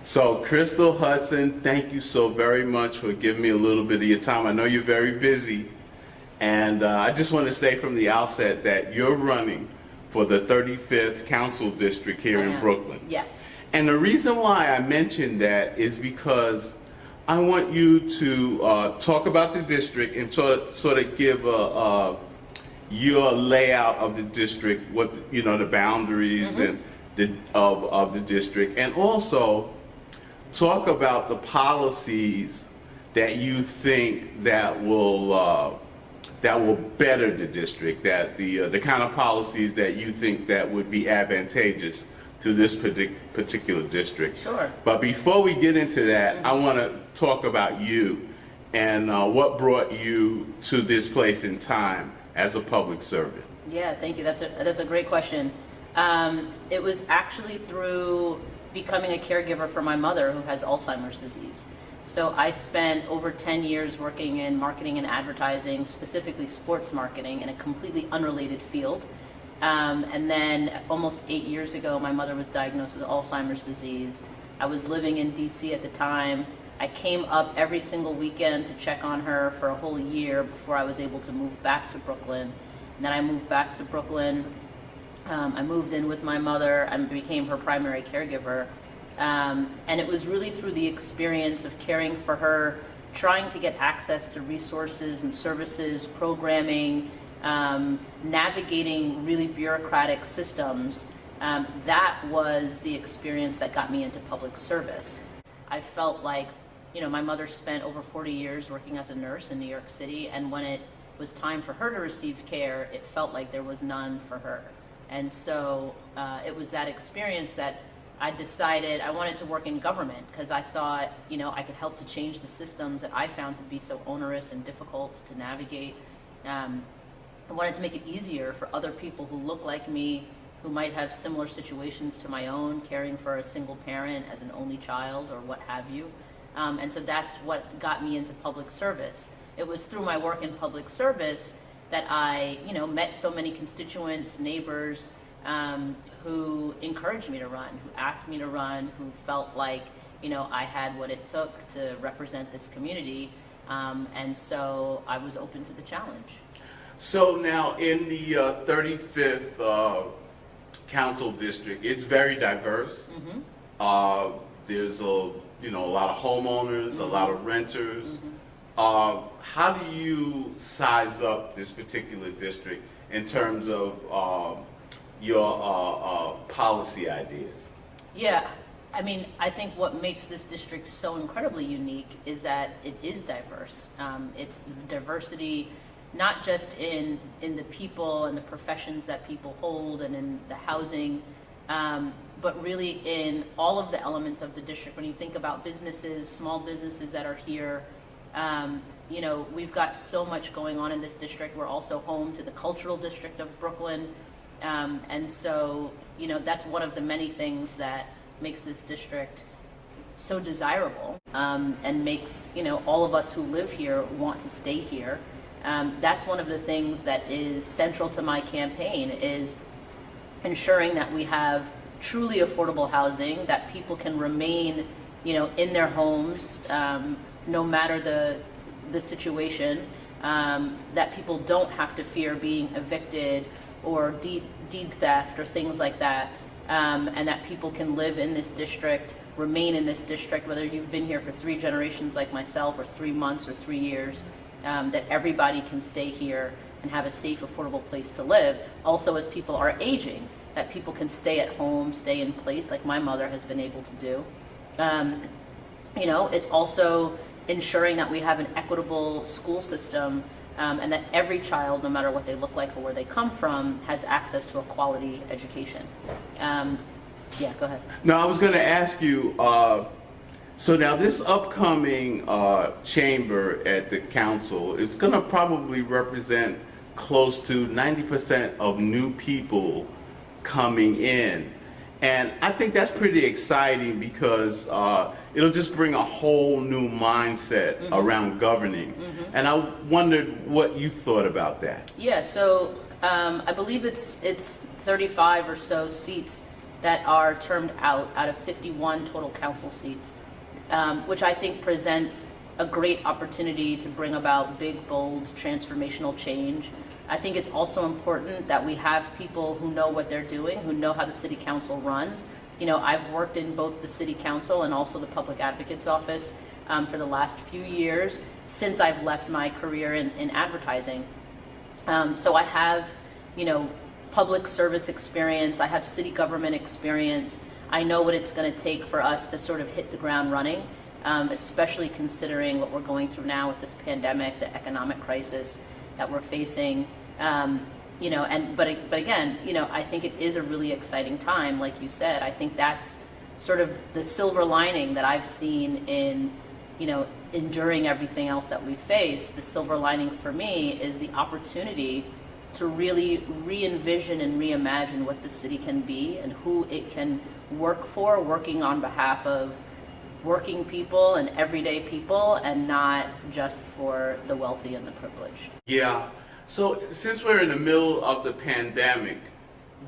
So, Crystal Hudson, thank you so very much for giving me a little bit of your time. I know you're very busy, and I just want to say from the outset that you're running for the 35th Council District here in Brooklyn. Yes. And the reason why I mentioned that is because I want you to talk about the district and sort of give your layout of the district, what the boundaries and of the district, and also talk about the policies that you think that will better the district, that the kind of policies that you think that would be advantageous to this particular district. Sure. But before we get into that, I want to talk about you and what brought you to this place in time as a public servant. Yeah, thank you. That's a great question. It was actually through becoming a caregiver for my mother who has Alzheimer's disease. So I spent over 10 years working in marketing and advertising, specifically sports marketing, in a completely unrelated field. And then almost 8 years ago, my mother was diagnosed with Alzheimer's disease. I was living in DC at the time. I came up every single weekend to check on her for a whole year before I was able to move back to Brooklyn. And then I moved back to Brooklyn. I moved in with my mother and became her primary caregiver. And it was really through the experience of caring for her, trying to get access to resources and services, programming, navigating really bureaucratic systems. That was the experience that got me into public service. I felt like, my mother spent over 40 years working as a nurse in New York City, and when it was time for her to receive care, it felt like there was none for her. And so it was that experience that I decided I wanted to work in government, because I thought, I could help to change the systems that I found to be so onerous and difficult to navigate. I wanted to make it easier for other people who look like me, who might have similar situations to my own, caring for a single parent as an only child or what have you. And so that's what got me into public service. It was through my work in public service that I, met so many constituents, neighbors, who encouraged me to run, who asked me to run, who felt like, I had what it took to represent this community. And so I was open to the challenge. So now in the 35th Council District, it's very diverse. There's a lot of homeowners, a lot of renters. How do you size up this particular district in terms of your policy ideas? Yeah, I think what makes this district so incredibly unique is that it is diverse. It's diversity not just in the people and the professions that people hold and in the housing, but really in all of the elements of the district. When you think about businesses, small businesses that are here, we've got so much going on in this district. We're also home to the cultural district of Brooklyn. And so, that's one of the many things that makes this district so desirable, and makes, all of us who live here want to stay here. That's one of the things that is central to my campaign, is ensuring that we have truly affordable housing, that people can remain, in their homes, no matter the situation, that people don't have to fear being evicted or deed theft or things like that, and that people can live in this district, remain in this district, whether you've been here for 3 generations like myself, or 3 months or 3 years, that everybody can stay here and have a safe, affordable place to live. Also, as people are aging, that people can stay at home, stay in place, like my mother has been able to do. It's also ensuring that we have an equitable school system, and that every child, no matter what they look like or where they come from, has access to a quality education. Yeah, go ahead. No, I was going to ask you, so now this upcoming chamber at the council is going to probably represent close to 90% of new people coming in. And I think that's pretty exciting, because it'll just bring a whole new mindset around governing. And I wondered what you thought about that. Yeah, so I believe it's 35 or so seats that are termed out of 51 total council seats, which I think presents a great opportunity to bring about big, bold, transformational change. I think it's also important that we have people who know what they're doing, who know how the city council runs. You know, I've worked in both the city council and also the public advocate's office for the last few years since I've left my career in advertising. So I have, you know, public service experience, I have city government experience. I know what it's going to take for us to sort of hit the ground running, especially considering what we're going through now with this pandemic, the economic crisis that we're facing. You know, but again, you know, I think it is a really exciting time, like you said. I think that's sort of the silver lining that I've seen in, you know, enduring everything else that we face. The silver lining for me is the opportunity to really re-envision and reimagine what the city can be and who it can work for, working on behalf of working people and everyday people, and not just for the wealthy and the privileged. Yeah. So since we're in the middle of the pandemic,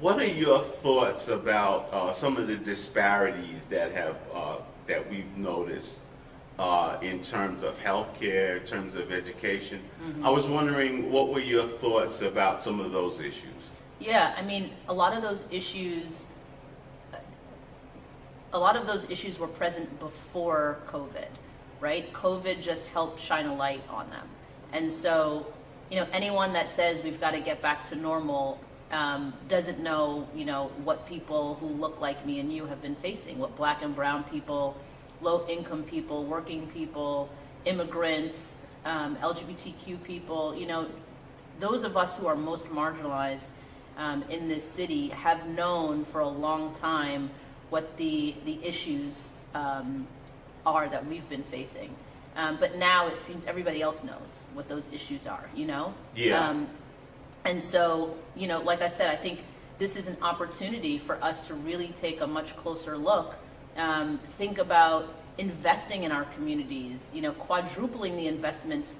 what are your thoughts about some of the disparities that that we've noticed in terms of healthcare, in terms of education? I was wondering, what were your thoughts about some of those issues? Yeah, I mean, a lot of those issues were present before COVID, right? COVID just helped shine a light on them. And so, you know, anyone that says we've got to get back to normal doesn't know, you know, what people who look like me and you have been facing, what Black and brown people, low-income people, working people, immigrants, LGBTQ people, you know, those of us who are most marginalized in this city have known for a long time what the issues are that we've been facing. But now it seems everybody else knows what those issues are, you know? Yeah. And so, you know, like I said, I think this is an opportunity for us to really take a much closer look. Think about investing in our communities, you know, quadrupling the investments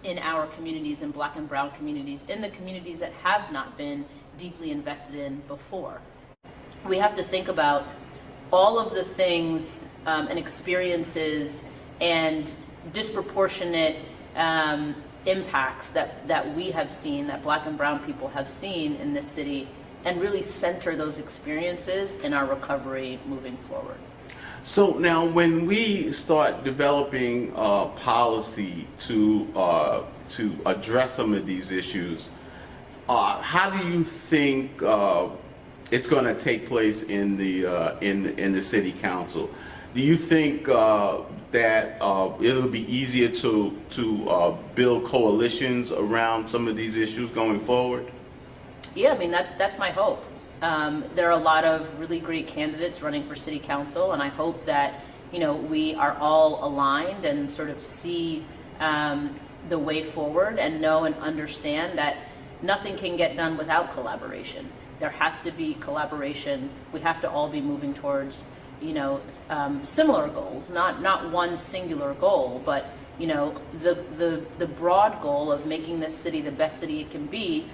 in our communities, in Black and brown communities, in the communities that have not been deeply invested in before. We have to think about all of the things and experiences and disproportionate impacts that we have seen, that Black and brown people have seen in this city, and really center those experiences in our recovery moving forward. So now, when we start developing policy to address some of these issues, how do you think it's going to take place in the city council? Do you think that it'll be easier to build coalitions around some of these issues going forward? Yeah, I mean, that's my hope. There are a lot of really great candidates running for city council, and I hope that, you know, we are all aligned and sort of see the way forward and know and understand that nothing can get done without collaboration. There has to be collaboration. We have to all be moving towards, you know, similar goals, not one singular goal, but, you know, the broad goal of making this city the best city it can be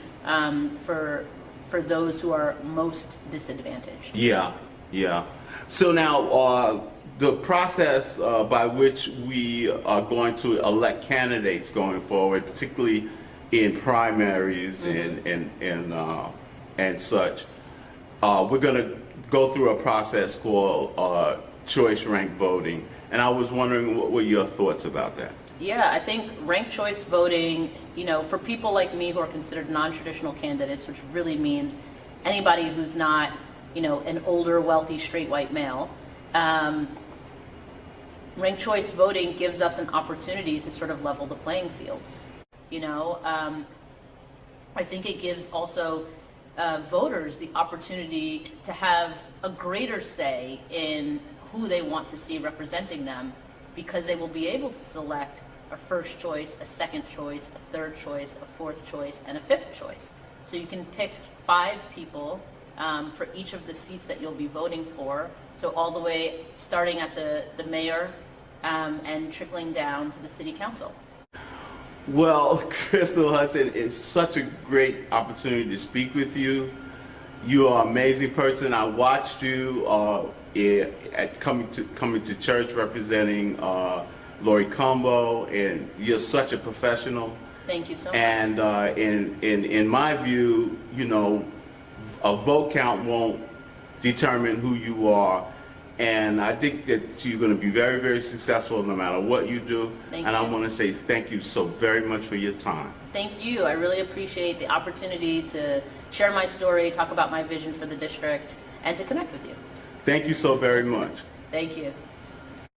for those who are most disadvantaged. Yeah, yeah. So now, the process by which we are going to elect candidates going forward, particularly in primaries and such, we're going to go through a process called choice ranked voting. And I was wondering, what were your thoughts about that? Yeah, I think ranked choice voting, you know, for people like me who are considered non-traditional candidates, which really means anybody who's not, you know, an older, wealthy, straight white male, ranked choice voting gives us an opportunity to sort of level the playing field. You know, I think it gives also voters the opportunity to have a greater say in who they want to see representing them, because they will be able to select a first choice, a second choice, a third choice, a fourth choice, and a fifth choice. So you can pick 5 people for each of the seats that you'll be voting for. So all the way starting at the mayor and trickling down to the city council. Well, Crystal Hudson, it's such a great opportunity to speak with you. You are an amazing person. I watched you at coming to church representing Lori Combo, and you're such a professional. Thank you so much. And in my view, you know, a vote count won't determine who you are. And I think that you're going to be very, very successful no matter what you do. Thank and you. I want to say thank you so very much for your time. Thank you. I really appreciate the opportunity to share my story, talk about my vision for the district, and to connect with you. Thank you so very much. Thank you.